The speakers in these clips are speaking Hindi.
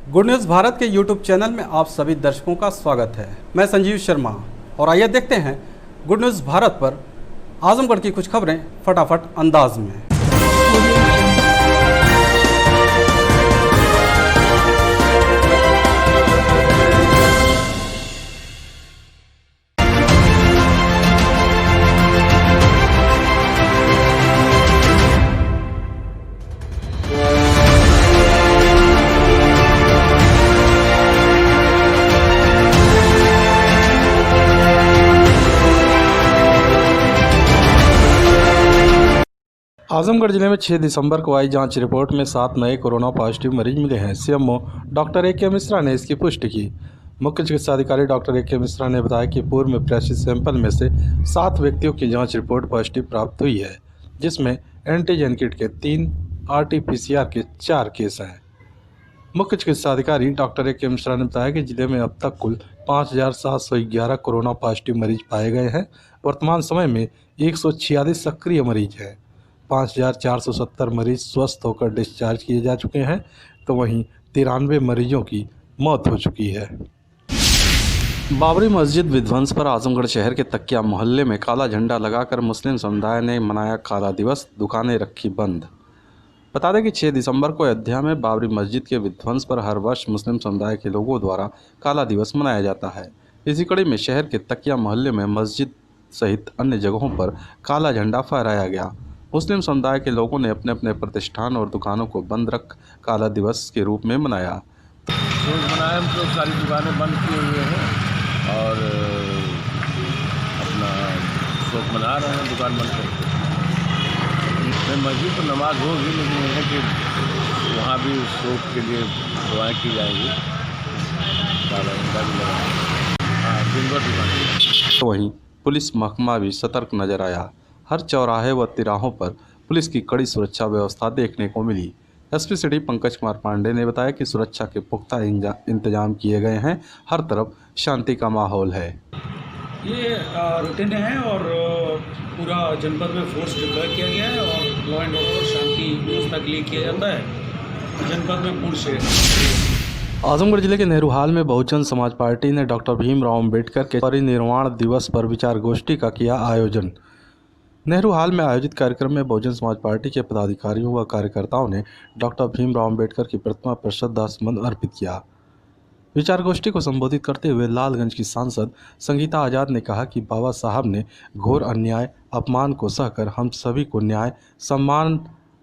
गुड न्यूज़ भारत के यूट्यूब चैनल में आप सभी दर्शकों का स्वागत है। मैं संजीव शर्मा और आइए देखते हैं गुड न्यूज़ भारत पर आजमगढ़ की कुछ खबरें फटाफट अंदाज में। आजमगढ़ जिले में 6 दिसंबर को आई जांच रिपोर्ट में 7 नए कोरोना पॉजिटिव मरीज मिले हैं। सीएमओ डॉक्टर ए के मिश्रा ने इसकी पुष्टि की। मुख्य चिकित्सा अधिकारी डॉक्टर ए के मिश्रा ने बताया कि पूर्व में प्रेषित सैंपल में से 7 व्यक्तियों की जांच रिपोर्ट पॉजिटिव प्राप्त हुई है, जिसमें एंटीजन किट के 3, RT-PCR के 4 केस हैं। मुख्य चिकित्सा अधिकारी डॉक्टर ए के मिश्रा ने बताया कि जिले में अब तक कुल 5,711 कोरोना पॉजिटिव मरीज पाए गए हैं। वर्तमान समय में 146 सक्रिय मरीज हैं। 5,470 मरीज स्वस्थ होकर डिस्चार्ज किए जा चुके हैं, तो वहीं 93 मरीजों की मौत हो चुकी है। बाबरी मस्जिद विध्वंस पर आजमगढ़ शहर के तकिया मोहल्ले में काला झंडा लगाकर मुस्लिम समुदाय ने मनाया काला दिवस, दुकानें रखी बंद। बता दें कि 6 दिसंबर को अयोध्या में बाबरी मस्जिद के विध्वंस पर हर वर्ष मुस्लिम समुदाय के लोगों द्वारा काला दिवस मनाया जाता है। इसी कड़ी में शहर के तकिया मोहल्ले में मस्जिद सहित अन्य जगहों पर काला झंडा फहराया गया। मुस्लिम समुदाय के लोगों ने अपने अपने प्रतिष्ठान और दुकानों को बंद रख काला दिवस के रूप में मनाया। हम तो सारी दुकानें बंद किए हुए हैं और अपना शोक मना रहे हैं दुकान बंद करके। मस्जिद तो नमाज होगी, लेकिन यह है कि वहाँ भी शोक के लिए दुआएँ की जाएंगी। काला झंडा भी लगा, हाँ, दिन भर दुकान। वहीं पुलिस महकमा भी सतर्क नजर आया। हर चौराहे व तिराहों पर पुलिस की कड़ी सुरक्षा व्यवस्था देखने को मिली। एसपी सिटी पंकज कुमार पांडे ने बताया कि सुरक्षा के पुख्ता इंतजाम किए गए हैं। हर तरफ शांति का माहौल है। ये रूटीन है और पूरा जनपद में फोर्स डिप्लॉय किया गया है और लॉ एंड ऑर्डर शांति व्यवस्था के लिए किया जाता है। जनपद में पूर्ण शहर। आजमगढ़ जिले के नेहरूहाल में बहुजन समाज पार्टी ने डॉक्टर भीमराव अम्बेडकर के परिनिर्वाण दिवस पर विचार गोष्ठी का किया आयोजन। नेहरूहाल में आयोजित कार्यक्रम में बहुजन समाज पार्टी के पदाधिकारियों व कार्यकर्ताओं ने डॉक्टर भीमराव अम्बेडकर की प्रतिमा पर श्रद्धासुमन अर्पित किया। विचार गोष्ठी को संबोधित करते हुए लालगंज की सांसद संगीता आज़ाद ने कहा कि बाबा साहब ने घोर अन्याय अपमान को सहकर हम सभी को न्याय सम्मान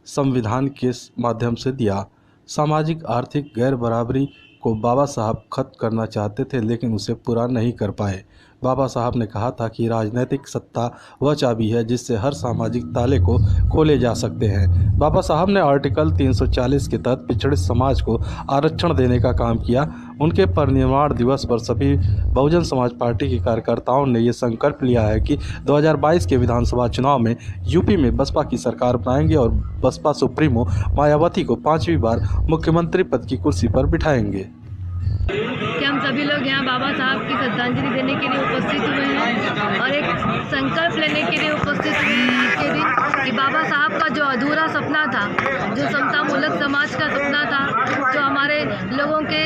संविधान के माध्यम से दिया। सामाजिक आर्थिक गैर बराबरी को बाबा साहब खत्म करना चाहते थे, लेकिन उसे पूरा नहीं कर पाए। बाबा साहब ने कहा था कि राजनीतिक सत्ता वह चाबी है जिससे हर सामाजिक ताले को खोले जा सकते हैं। बाबा साहब ने आर्टिकल 340 के तहत पिछड़े समाज को आरक्षण देने का काम किया। उनके परिनिर्वाण दिवस पर सभी बहुजन समाज पार्टी के कार्यकर्ताओं ने ये संकल्प लिया है कि 2022 के विधानसभा चुनाव में यूपी में बसपा की सरकार बनाएंगे और बसपा सुप्रीमो मायावती को 5वीं बार मुख्यमंत्री पद की कुर्सी पर बिठाएंगे। कि हम सभी लोग यहाँ बाबा साहब की श्रद्धांजलि देने के लिए उपस्थित हुए हैं और एक संकल्प लेने के लिए उपस्थित हुए हैं आज के दिन कि बाबा साहब का जो अधूरा सपना था, जो समतामूलक समाज का सपना था, जो हमारे लोगों के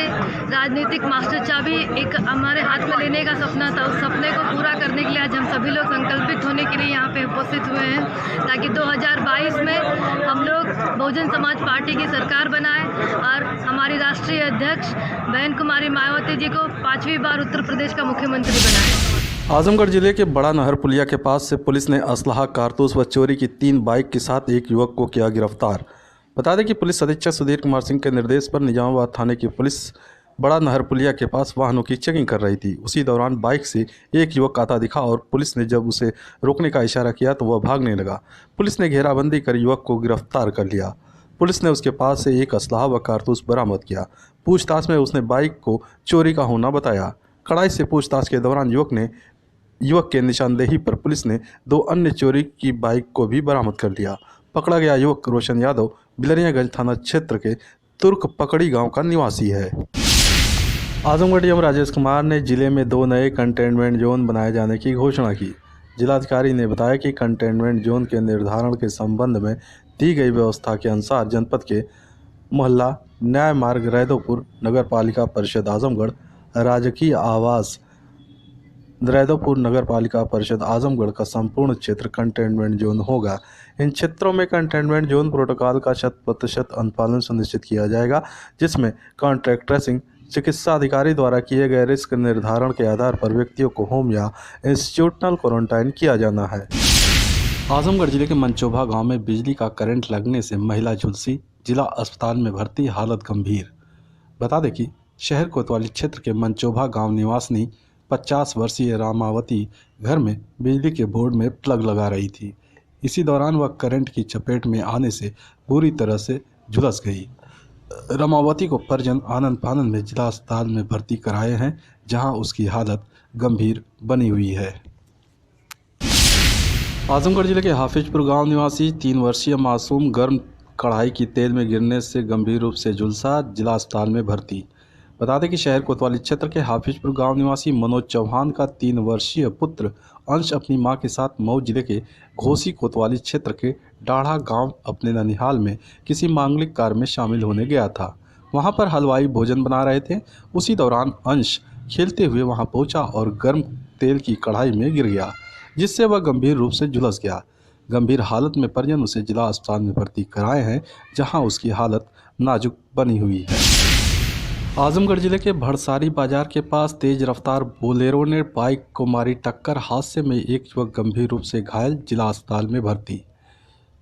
राजनीतिक मास्टर चाबी एक हमारे हाथ में लेने का सपना था, उस सपने को पूरा करने के लिए आज हम सभी लोग संकल्पित होने के लिए यहाँ पे उपस्थित हुए हैं, ताकि 2022 में हम लोग बहुजन समाज पार्टी की सरकार बनाए और हमारी राष्ट्रीय अध्यक्ष बहन कुमारी मायावती जी को 5वीं बार उत्तर प्रदेश का मुख्यमंत्री बनाए। आजमगढ़ जिले के बड़ा नहर पुलिया के पास से पुलिस ने असलाह, कारतूस व चोरी की 3 बाइक के साथ एक युवक को किया गिरफ्तार। बता दें कि पुलिस अधीक्षक सुधीर कुमार सिंह के निर्देश पर निजामाबाद थाने की पुलिस बड़ा नहर पुलिया के पास वाहनों की चेकिंग कर रही थी। उसी दौरान बाइक से एक युवक आता दिखा और पुलिस ने जब उसे रोकने का इशारा किया तो वह भागने लगा। पुलिस ने घेराबंदी कर युवक को गिरफ्तार कर लिया। पुलिस ने उसके पास से एक असलाह व कारतूस बरामद किया। पूछताछ में उसने बाइक को चोरी का होना बताया। कड़ाई से पूछताछ के दौरान युवक के निशानदेही पर पुलिस ने 2 अन्य चोरी की बाइक को भी बरामद कर लिया। पकड़ा गया युवक रोशन यादव बिलरियागंज थाना क्षेत्र के तुर्क पकड़ी गांव का निवासी है। आजमगढ़ डीएम राजेश कुमार ने जिले में 2 नए कंटेनमेंट जोन बनाए जाने की घोषणा की। जिलाधिकारी ने बताया कि कंटेनमेंट जोन के निर्धारण के संबंध में दी गई व्यवस्था के अनुसार जनपद के मोहल्ला न्याय मार्ग रैदोपुर नगर पालिका परिषद आजमगढ़ राजकीय आवास रैदोपुर नगर पालिका परिषद आजमगढ़ का संपूर्ण क्षेत्र कंटेनमेंट जोन होगा। इन क्षेत्रों में कंटेनमेंट जोन प्रोटोकॉल का 100% अनुपालन सुनिश्चित किया जाएगा, जिसमें कॉन्टैक्ट ट्रेसिंग चिकित्सा अधिकारी द्वारा किए गए रिस्क निर्धारण के आधार पर व्यक्तियों को होम या इंस्टीट्यूशनल क्वारंटाइन किया जाना है। आजमगढ़ जिले के मंचोभा गांव में बिजली का करंट लगने से महिला झुलसी, जिला अस्पताल में भर्ती, हालत गंभीर। बता दें कि शहर कोतवाली क्षेत्र के मंचोभा गांव निवासिनी 50 वर्षीय रामावती घर में बिजली के बोर्ड में प्लग लगा रही थी। इसी दौरान वह करंट की चपेट में आने से बुरी तरह से झुलस गई। रामावती को परिजन आनंद फानंद में जिला अस्पताल में भर्ती कराए हैं, जहां उसकी हालत गंभीर बनी हुई है। आजमगढ़ जिले के हाफिजपुर गांव निवासी 3 वर्षीय मासूम गर्म कढ़ाई की तेल में गिरने से गंभीर रूप से झुलसा, जिला अस्पताल में भर्ती। बता दें कि शहर कोतवाली क्षेत्र के हाफिजपुर गांव निवासी मनोज चौहान का 3 वर्षीय पुत्र अंश अपनी मां के साथ मऊ जिले के घोसी कोतवाली क्षेत्र के डाढ़ा गांव अपने ननिहाल में किसी मांगलिक कार्य में शामिल होने गया था। वहां पर हलवाई भोजन बना रहे थे। उसी दौरान अंश खेलते हुए वहां पहुंचा और गर्म तेल की कढ़ाई में गिर गया, जिससे वह गंभीर रूप से झुलस गया। गंभीर हालत में परिजन उसे जिला अस्पताल में भर्ती कराए हैं, जहां उसकी हालत नाजुक बनी हुई है। आजमगढ़ जिले के भड़सारी बाजार के पास तेज रफ्तार बोलेरो ने बाइक को मारी टक्कर। हादसे में एक युवक गंभीर रूप से घायल, जिला अस्पताल में भर्ती।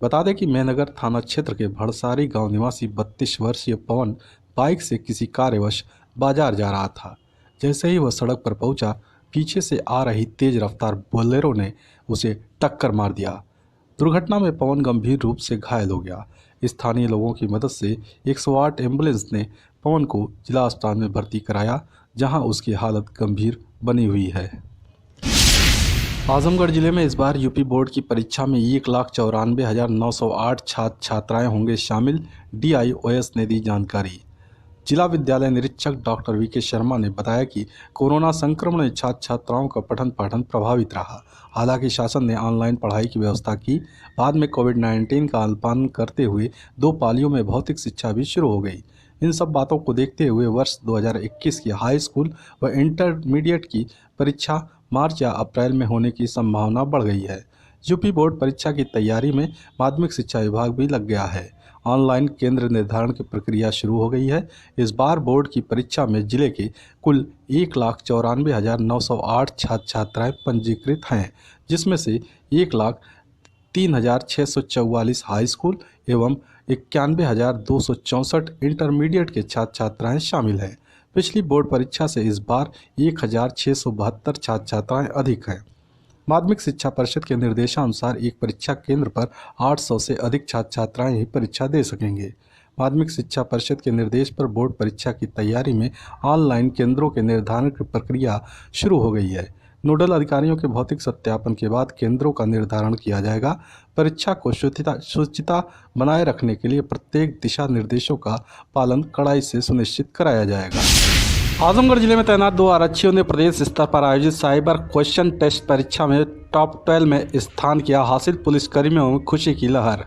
बता दें कि मेहनगर थाना क्षेत्र के भड़सारी गांव निवासी 32 वर्षीय पवन बाइक से किसी कार्यवश बाजार जा रहा था। जैसे ही वह सड़क पर पहुंचा, पीछे से आ रही तेज रफ्तार बोलेरो ने उसे टक्कर मार दिया। दुर्घटना में पवन गंभीर रूप से घायल हो गया। स्थानीय लोगों की मदद से 108 एम्बुलेंस ने पवन को जिला अस्पताल में भर्ती कराया, जहां उसकी हालत गंभीर बनी हुई है। आजमगढ़ जिले में इस बार यूपी बोर्ड की परीक्षा में 1,94,908 छात्र छात्राएं होंगे शामिल, DIOS ने दी जानकारी। जिला विद्यालय निरीक्षक डॉक्टर VK शर्मा ने बताया कि कोरोना संक्रमण में छात्र छात्राओं का पठन पाठन प्रभावित रहा। हालांकि शासन ने ऑनलाइन पढ़ाई की व्यवस्था की। बाद में कोविड-19 का अनुपालन करते हुए 2 पालियों में भौतिक शिक्षा भी शुरू हो गई। इन सब बातों को देखते हुए वर्ष 2021 की हाई स्कूल व इंटरमीडिएट की परीक्षा मार्च या अप्रैल में होने की संभावना बढ़ गई है। यूपी बोर्ड परीक्षा की तैयारी में माध्यमिक शिक्षा विभाग भी लग गया है। ऑनलाइन केंद्र निर्धारण की प्रक्रिया शुरू हो गई है। इस बार बोर्ड की परीक्षा में जिले के कुल 1,94,908 छात्र छात्राएं पंजीकृत हैं, जिसमें से 1,03,644 हाई स्कूल एवं 91,264 इंटरमीडिएट के छात्र छात्राएं शामिल हैं। पिछली बोर्ड परीक्षा से इस बार 1,672 छात्र छात्राएं अधिक हैं। माध्यमिक शिक्षा परिषद के निर्देशानुसार एक परीक्षा केंद्र पर 800 से अधिक छात्र छात्राएं ही परीक्षा दे सकेंगे। माध्यमिक शिक्षा परिषद के निर्देश पर बोर्ड परीक्षा की तैयारी में ऑनलाइन केंद्रों के निर्धारण की प्रक्रिया शुरू हो गई है। नोडल अधिकारियों के भौतिक सत्यापन के बाद केंद्रों का निर्धारण किया जाएगा। परीक्षा को शुचिता बनाए रखने के लिए प्रत्येक दिशा निर्देशों का पालन कड़ाई से सुनिश्चित कराया जाएगा। आजमगढ़ जिले में तैनात 2 आरक्षियों ने प्रदेश स्तर पर आयोजित साइबर क्वेश्चन टेस्ट परीक्षा में टॉप 12 में स्थान किया हासिल। पुलिसकर्मियों में खुशी की लहर।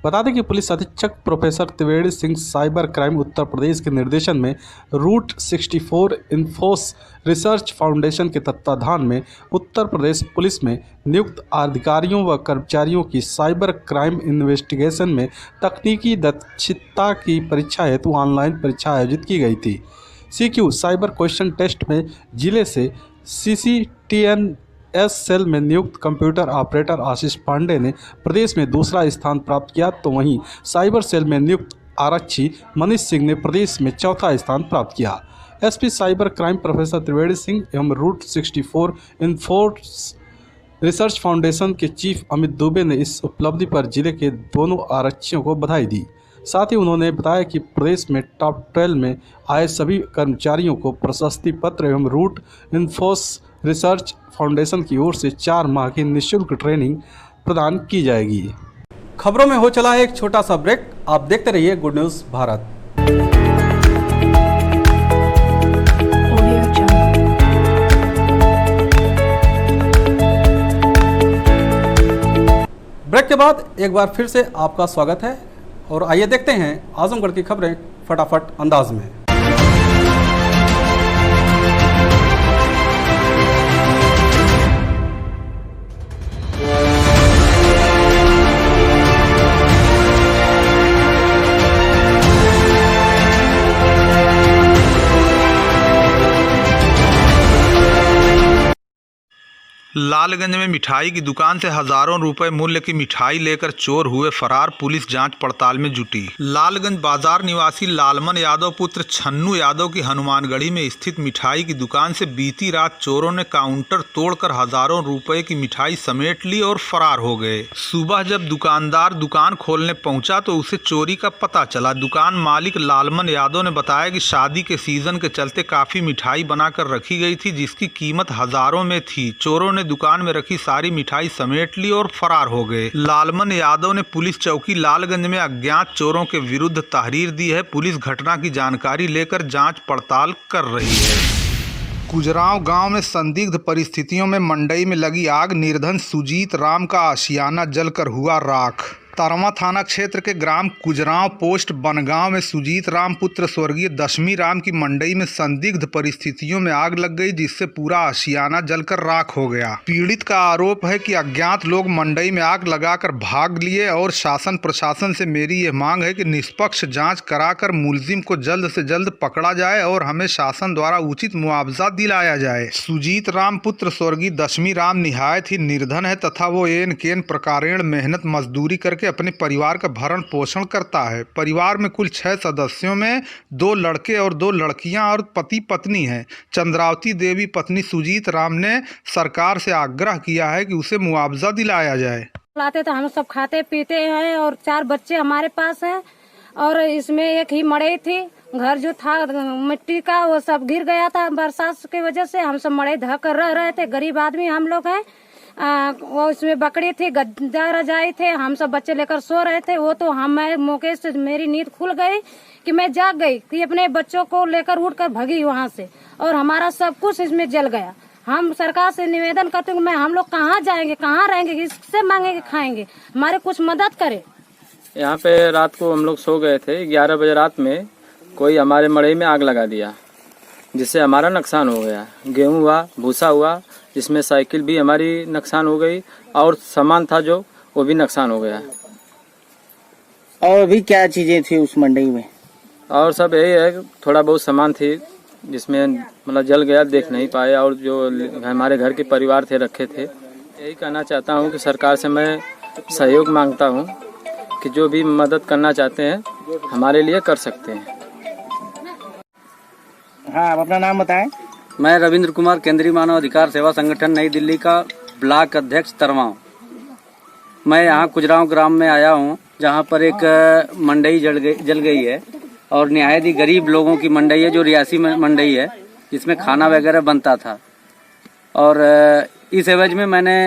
बता दें कि पुलिस अधीक्षक प्रोफेसर त्रिवेणी सिंह साइबर क्राइम उत्तर प्रदेश के निर्देशन में रूट 64 इन्फोस रिसर्च फाउंडेशन के तत्वाधान में उत्तर प्रदेश पुलिस में नियुक्त अधिकारियों व कर्मचारियों की साइबर क्राइम इन्वेस्टिगेशन में तकनीकी दक्षता की परीक्षा हेतु ऑनलाइन परीक्षा आयोजित की गई थी। CQ साइबर क्वेश्चन टेस्ट में जिले से CCTNS सेल में नियुक्त कंप्यूटर ऑपरेटर आशीष पांडे ने प्रदेश में दूसरा स्थान प्राप्त किया, तो वहीं साइबर सेल में नियुक्त आरक्षी मनीष सिंह ने प्रदेश में चौथा स्थान प्राप्त किया। SP साइबर क्राइम प्रोफेसर त्रिवेणी सिंह एवं रूट 64 इन्फोर्स रिसर्च फाउंडेशन के चीफ अमित दुबे ने इस उपलब्धि पर जिले के दोनों आरक्षियों को बधाई दी। साथ ही उन्होंने बताया कि प्रदेश में टॉप 12 में आए सभी कर्मचारियों को प्रशस्ति पत्र एवं रूट इन्फोस रिसर्च फाउंडेशन की ओर से 4 माह की निःशुल्क ट्रेनिंग प्रदान की जाएगी। खबरों में हो चला है एक छोटा सा ब्रेक। आप देखते रहिए गुड न्यूज़ भारत। ब्रेक के बाद एक बार फिर से आपका स्वागत है और आइए देखते हैं आजमगढ़ की खबरें फटाफट अंदाज में। लालगंज में मिठाई की दुकान से हजारों रुपए मूल्य की मिठाई लेकर चोर हुए फरार, पुलिस जांच पड़ताल में जुटी। लालगंज बाजार निवासी लालमन यादव पुत्र छन्नू यादव की हनुमानगढ़ी में स्थित मिठाई की दुकान से बीती रात चोरों ने काउंटर तोड़कर हजारों रुपए की मिठाई समेट ली और फरार हो गए। सुबह जब दुकानदार दुकान खोलने पहुंचा तो उसे चोरी का पता चला। दुकान मालिक लालमन यादव ने बताया कि शादी के सीजन के चलते काफी मिठाई बनाकर रखी गई थी, जिसकी कीमत हजारों में थी। चोरों ने दुकान में रखी सारी मिठाई समेट ली और फरार हो गए। लालमन यादव ने पुलिस चौकी लालगंज में अज्ञात चोरों के विरुद्ध तहरीर दी है। पुलिस घटना की जानकारी लेकर जांच पड़ताल कर रही है। कुजराव गांव में संदिग्ध परिस्थितियों में मंडई में लगी आग, निर्धन सुजीत राम का आशियाना जलकर हुआ राख। तरवा थाना क्षेत्र के ग्राम कुजराव पोस्ट बनगांव में सुजीत राम पुत्र स्वर्गीय दशमी राम की मंडई में संदिग्ध परिस्थितियों में आग लग गई, जिससे पूरा आशियाना जलकर राख हो गया। पीड़ित का आरोप है कि अज्ञात लोग मंडई में आग लगाकर भाग लिए और शासन प्रशासन से मेरी यह मांग है कि निष्पक्ष जांच कराकर मुलजिम को जल्द से जल्द पकड़ा जाए और हमें शासन द्वारा उचित मुआवजा दिलाया जाए। सुजीत राम पुत्र स्वर्गीय दशमी राम निहायत ही निर्धन है तथा वो एन केन प्रकारेण मेहनत मजदूरी करके अपने परिवार का भरण पोषण करता है। परिवार में कुल 6 सदस्यों में 2 लड़के और 2 लड़कियां और पति पत्नी हैं। चंद्रावती देवी पत्नी सुजीत राम ने सरकार से आग्रह किया है कि उसे मुआवजा दिलाया जाए। लाते तो हम सब खाते पीते हैं और 4 बच्चे हमारे पास हैं और इसमें एक ही मड़ई थी। घर जो था मिट्टी का वो सब गिर गया था बरसात की वजह से। हम सब मड़ई ढक कर रह रहे थे, गरीब आदमी हम लोग हैं। वो उसमें बकरी थी, गद्दा रजाई थे, हम सब बच्चे लेकर सो रहे थे। वो तो मैं मौके से मेरी नींद खुल गई कि मैं जाग गई कि अपने बच्चों को लेकर उठकर भगी वहाँ से और हमारा सब कुछ इसमें जल गया। हम सरकार से निवेदन करते हैं, हम लोग कहाँ जाएंगे, कहाँ रहेंगे, किससे मांगेंगे, खाएंगे, हमारे कुछ मदद करे। यहाँ पे रात को हम लोग सो गए थे। 11 बजे रात में कोई हमारे मड़ई में आग लगा दिया, जिससे हमारा नुकसान हो गया। गेहूँ हुआ, भूसा हुआ, जिसमें साइकिल भी हमारी नुकसान हो गई और सामान था जो वो भी नुकसान हो गया। और भी क्या चीजें थी उस मंडी में? और सब यही है, थोड़ा बहुत सामान थी जिसमें मतलब जल गया, देख नहीं पाए। और जो हमारे घर के परिवार थे रखे थे, यही कहना चाहता हूँ कि सरकार से मैं सहयोग मांगता हूँ कि जो भी मदद करना चाहते हैं हमारे लिए कर सकते हैं। हाँ, आप अपना नाम बताएं। मैं रविंद्र कुमार, केंद्रीय मानव अधिकार सेवा संगठन नई दिल्ली का ब्लॉक अध्यक्ष तरवांव। मैं यहाँ कुजराव ग्राम में आया हूँ, जहाँ पर एक मंडई जल गई है और निहायत ही गरीब लोगों की मंडई है, जो रियासी मंडई है, जिसमें खाना वगैरह बनता था। और इस एवज में मैंने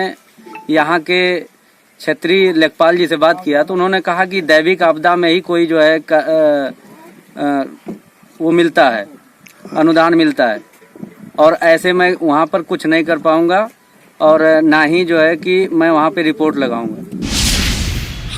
यहाँ के क्षेत्रीय लेखपाल जी से बात किया तो उन्होंने कहा कि दैविक आपदा में ही कोई जो है वो मिलता है, अनुदान मिलता है, और ऐसे मैं वहाँ पर कुछ नहीं कर पाऊँगा और ना ही जो है कि मैं वहाँ पे रिपोर्ट लगाऊंगा।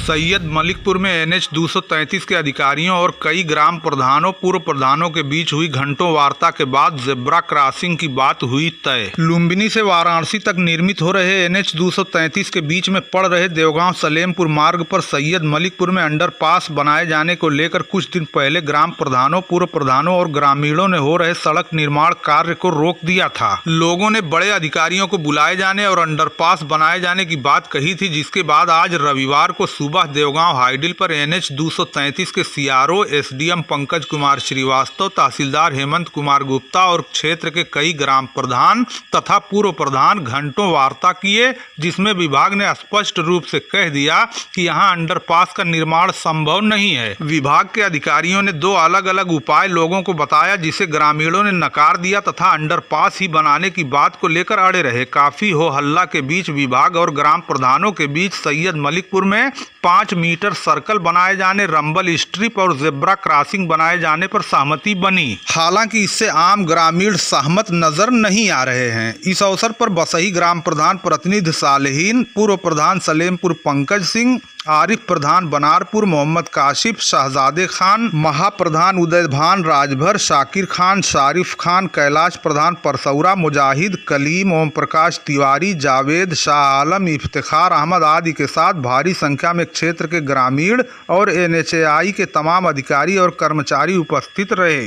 सैयद मलिकपुर में NH 233 के अधिकारियों और कई ग्राम प्रधानों पूर्व प्रधानों के बीच हुई घंटों वार्ता के बाद जेब्रा क्रॉसिंग की बात हुई तय। लुम्बिनी से वाराणसी तक निर्मित हो रहे NH 233 के बीच में पड़ रहे देवगांव सलेमपुर मार्ग पर सैयद मलिकपुर में अंडरपास बनाए जाने को लेकर कुछ दिन पहले ग्राम प्रधानों पूर्व प्रधानों और ग्रामीणों ने हो रहे सड़क निर्माण कार्य को रोक दिया था। लोगों ने बड़े अधिकारियों को बुलाए जाने और अंडरपास बनाए जाने की बात कही थी, जिसके बाद आज रविवार को सुबह देवगांव हाईडिल पर NH 233 के CRO SDM पंकज कुमार श्रीवास्तव, तहसीलदार हेमंत कुमार गुप्ता और क्षेत्र के कई ग्राम प्रधान तथा पूर्व प्रधान घंटों वार्ता किए, जिसमें विभाग ने स्पष्ट रूप से कह दिया कि यहां अंडरपास का निर्माण संभव नहीं है। विभाग के अधिकारियों ने 2 अलग अलग उपाय लोगों को बताया, जिसे ग्रामीणों ने नकार दिया तथा अंडरपास ही बनाने की बात को लेकर अड़े रहे। काफी हो हल्ला के बीच विभाग और ग्राम प्रधानों के बीच सैयद मलिकपुर में 5 मीटर सर्कल बनाए जाने, रंबल स्ट्रिप और जेब्रा क्रॉसिंग बनाए जाने पर सहमति बनी। हालांकि इससे आम ग्रामीण सहमत नजर नहीं आ रहे हैं। इस अवसर पर बसही ग्राम प्रधान प्रतिनिधि सालेहीन, पूर्व प्रधान सलेमपुर पंकज सिंह आरिफ प्रधान बनारपुर, मोहम्मद काशिफ, शहजादे खान, महाप्रधान उदय भान, राजभर, शाकिर खान, शारिफ खान, कैलाश प्रधान, परसौरा, मुजाहिद, कलीम, ओम प्रकाश तिवारी, जावेद, शाह आलम, इफ्तिखार अहमद आदि के साथ भारी संख्या में क्षेत्र के ग्रामीण और NHAI के तमाम अधिकारी और कर्मचारी उपस्थित रहे।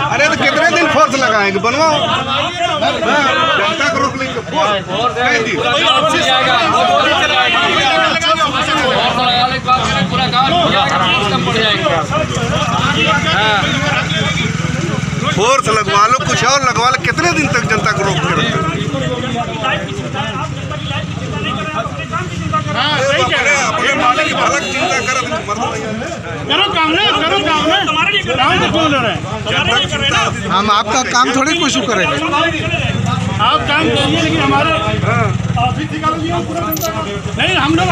अरे तो कितने दिन फोर्स लगाएंगे, बनवाओ जनता को रोक लेंगे। फोर्स लगवा लो, कुछ और लगवा लो, कितने दिन तक जनता को रोक के रखेंगे? अपने मालिक की भलक चिंता करो हम आपका काम थोड़ी कुछ करेंगे, आप काम करिए, लेकिन हमारे नहीं, हम लोग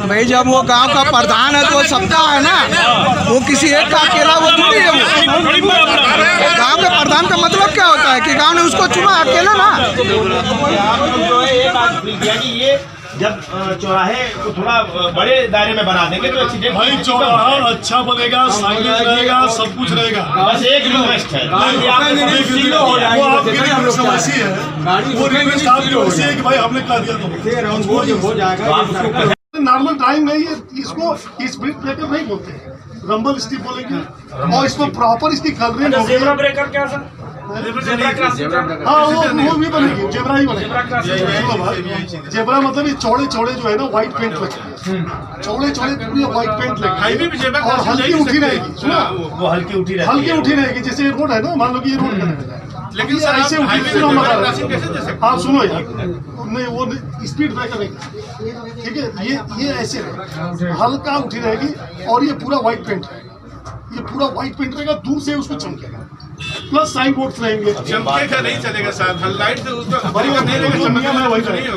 भाई जब वो गांव का प्रधान है तो सबका है ना, वो किसी एक का अकेला वो थोड़ी है। वो गांव के प्रधान का मतलब क्या होता है कि गांव ने उसको चुना, अकेला ना। ये जब चौराहे को थोड़ा बड़े दायरे में बना देंगे तो एक्सीडेंट भाई चौराहा अच्छा बनेगा, साइलेंस रहेगा, सब कुछ रहेगा। बस एक रिक्वेस्ट है, वो आपकी समस्या है, वो रिक्वेस्ट आपकी है कि भाई हमने कर दिया तो हो जाएगा। नॉर्मल टाइम नहीं है, इसको स्पीड ब्रेकर नहीं बोलते, रंबल स्टिक बोलेंगे, और इसको प्रॉपर इसकी कलरिंग होगी। जेब्रा ब्रेकर क्या सर? हाँ वो भी बनेगी, जेब्रा ही बनेगा। जेब्रा मतलब ये चौड़े चौड़े जो है ना व्हाइट पेंट लगे, चौड़े चौड़े पूरी व्हाइट पेंट लगे और हल्की उठी रहेगी। सुना, वो हल्की उठी रहेगी। जैसे रोड है ना, मान लो कि ये रोड का, लेकिन ऐसे आप सुनो यार, नहीं वो स्पीड ब्रेकर नहीं, ठीक है, ये ऐसे हल्का उठी रहेगी और ये पूरा व्हाइट पेंट है, ये पूरा व्हाइट पेंट रहेगा, दूर से उसको चमकेगा, प्लस साइन बोर्ड्स रहेंगे। चमकेगा नहीं चलेगा साहब, लाइट से उसका वही करेगा।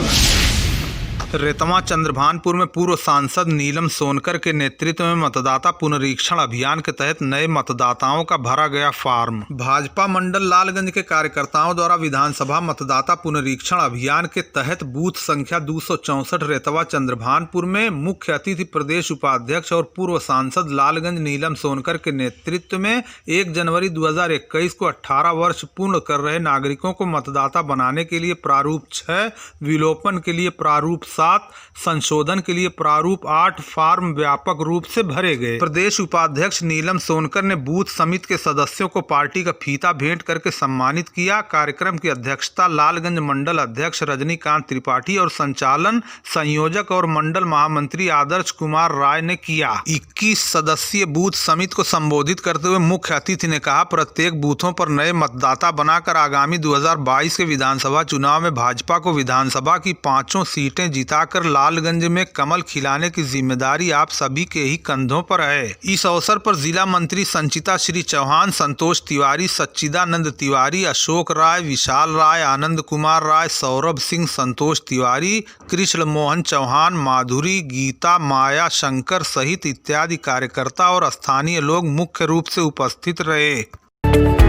रेतमा चंद्रभानपुर में पूर्व सांसद नीलम सोनकर के नेतृत्व में मतदाता पुनरीक्षण अभियान के तहत नए मतदाताओं का भरा गया फार्म। भाजपा मंडल लालगंज के कार्यकर्ताओं द्वारा विधानसभा मतदाता पुनरीक्षण अभियान के तहत बूथ संख्या 264 रेतवा चंद्रभानपुर में मुख्य अतिथि प्रदेश उपाध्यक्ष और पूर्व सांसद लालगंज नीलम सोनकर के नेतृत्व में 1 जनवरी 2021 को 18 वर्ष पूर्ण कर रहे नागरिकों को मतदाता बनाने के लिए प्रारूप 6, विलोपन के लिए प्रारूप 7, संशोधन के लिए प्रारूप 8 फार्म व्यापक रूप से भरे गए। प्रदेश उपाध्यक्ष नीलम सोनकर ने बूथ समिति के सदस्यों को पार्टी का फीता भेंट करके सम्मानित किया। कार्यक्रम की अध्यक्षता लालगंज मंडल अध्यक्ष रजनीकांत त्रिपाठी और संचालन संयोजक और मंडल महामंत्री आदर्श कुमार राय ने किया। 21 सदस्यीय बूथ समिति को संबोधित करते हुए मुख्य अतिथि ने कहा, प्रत्येक बूथों पर नए मतदाता बनाकर आगामी 2022 के विधानसभा चुनाव में भाजपा को विधानसभा की 5 सीटें जिताकर लालगंज में कमल खिलाने की जिम्मेदारी आप सभी के ही कंधों पर है। इस अवसर पर जिला मंत्री संचिता श्री चौहान, संतोष तिवारी, सच्चिदानंद तिवारी, अशोक राय, विशाल राय, आनंद कुमार राय, सौरभ सिंह, संतोष तिवारी, कृष्ण मोहन चौहान, माधुरी, गीता, माया, शंकर सहित इत्यादि कार्यकर्ता और स्थानीय लोग मुख्य रूप से उपस्थित रहे।